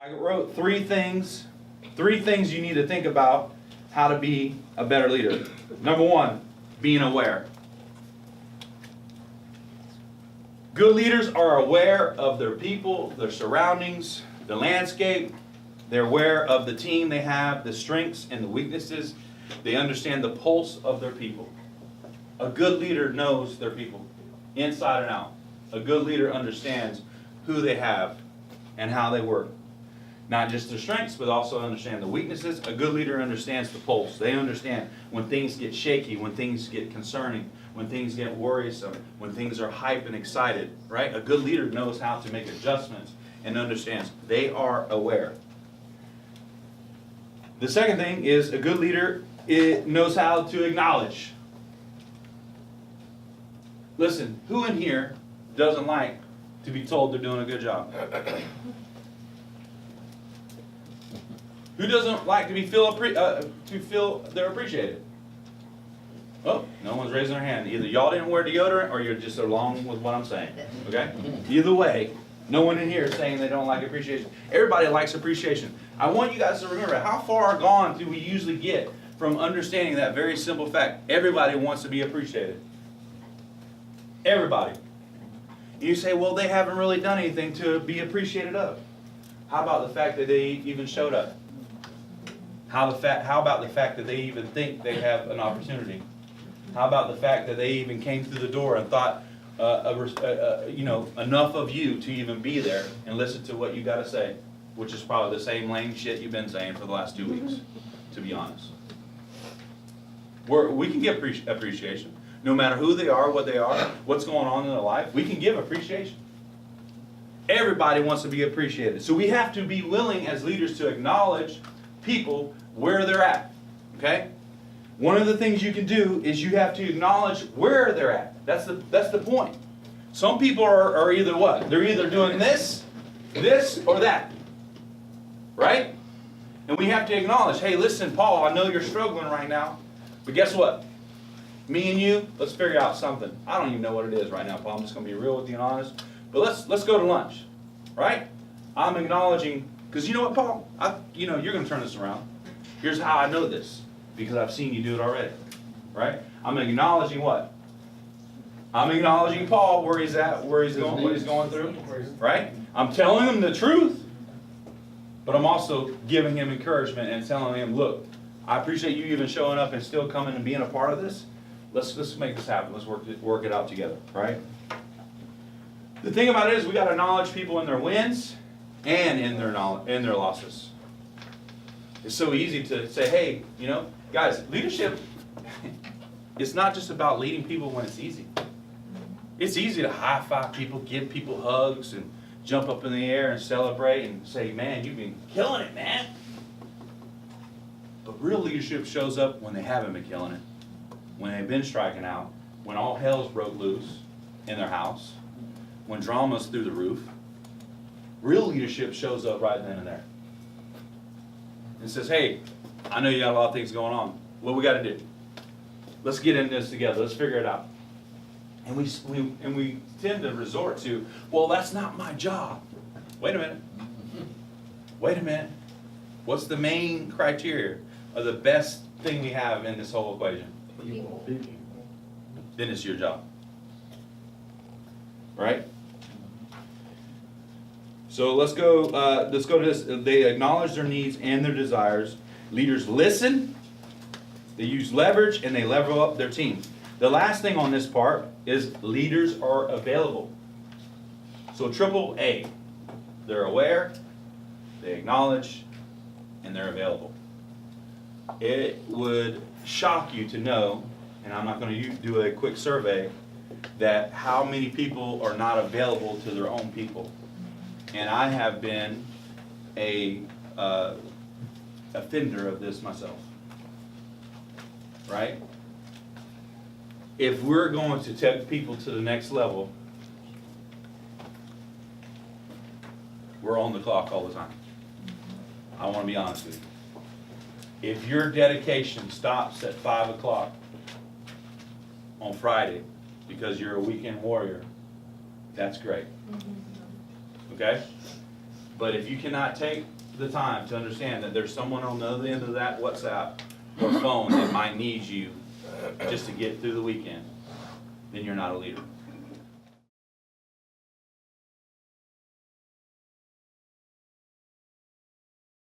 I wrote three things you need to think about how to be a better leader. Number one, being aware. Good leaders are aware of their people, their surroundings, the landscape. They're aware of the team they have, the strengths and the weaknesses. They understand the pulse of their people. A good leader knows their people, inside and out. A good leader understands who they have and how they work. Not just their strengths, but also understand the weaknesses. A good leader understands the pulse. They understand when things get shaky, when things get concerning, when things get worrisome, when things are hype and excited, right? A good leader knows how to make adjustments and understands. They are aware. The second thing is a good leader knows how to acknowledge. Listen, who in here doesn't like to be told they're doing a good job? Who doesn't like to feel they're appreciated? Oh, no one's raising their hand. Either y'all didn't wear deodorant or you're just along with what I'm saying. Okay? Either way, no one in here is saying they don't like appreciation. Everybody likes appreciation. I want you guys to remember, how far gone do we usually get from understanding that very simple fact? Everybody wants to be appreciated. Everybody. You say, well, they haven't really done anything to be appreciated of. How about the fact that they even showed up? How about the fact that they even think they have an opportunity? How about the fact that they even came through the door and thought, enough of you to even be there and listen to what you got to say, which is probably the same lame shit you've been saying for the last 2 weeks, to be honest. We can give appreciation. No matter who they are, what they are, what's going on in their life, we can give appreciation. Everybody wants to be appreciated. So we have to be willing as leaders to acknowledge people where they're at. Okay? One of the things you can do is you have to acknowledge where they're at. That's the point. Some people are either what? They're either doing this, or that. Right? And we have to acknowledge, hey, listen, Paul, I know you're struggling right now, but guess what? Me and you, let's figure out something. I don't even know what it is right now, Paul. I'm just going to be real with you and honest. But let's go to lunch. Right? I'm acknowledging, because you know what, Paul? You're going to turn this around. Here's how I know this, because I've seen you do it already. Right? I'm acknowledging what? I'm acknowledging Paul, where he's at, where he's going, what he's going through. Right? I'm telling him the truth, but I'm also giving him encouragement and telling him, look, I appreciate you even showing up and still coming and being a part of this. Let's make this happen. Let's work it out together. Right? The thing about it is we got to acknowledge people in their wins and in their losses. It's so easy to say, hey, guys, leadership, it's not just about leading people when it's easy. It's easy to high-five people, give people hugs, and jump up in the air and celebrate and say, man, you've been killing it, man. But real leadership shows up when they haven't been killing it, when they've been striking out, when all hell's broke loose in their house, when drama's through the roof. Real leadership shows up right then and there. And says, hey, I know you got a lot of things going on. What we got to do? Let's get into this together. Let's figure it out. And we tend to resort to, well, that's not my job. Wait a minute. What's the main criteria of the best thing we have in this whole equation? People. Then it's your job. Right? So let's go to this. They acknowledge their needs and their desires. Leaders listen, they use leverage, and they level up their team. The last thing on this part is leaders are available. So triple A. They're aware, they acknowledge, and they're available. It would shock you to know, and I'm not going to do a quick survey, that how many people are not available to their own people. And I have been a offender of this myself. Right? If we're going to take people to the next level, we're on the clock all the time. I want to be honest with you. If your dedication stops at 5 o'clock on Friday because you're a weekend warrior, that's great. Okay? But if you cannot take the time to understand that there's someone on the other end of that WhatsApp or phone that might need you just to get through the weekend, then you're not a leader.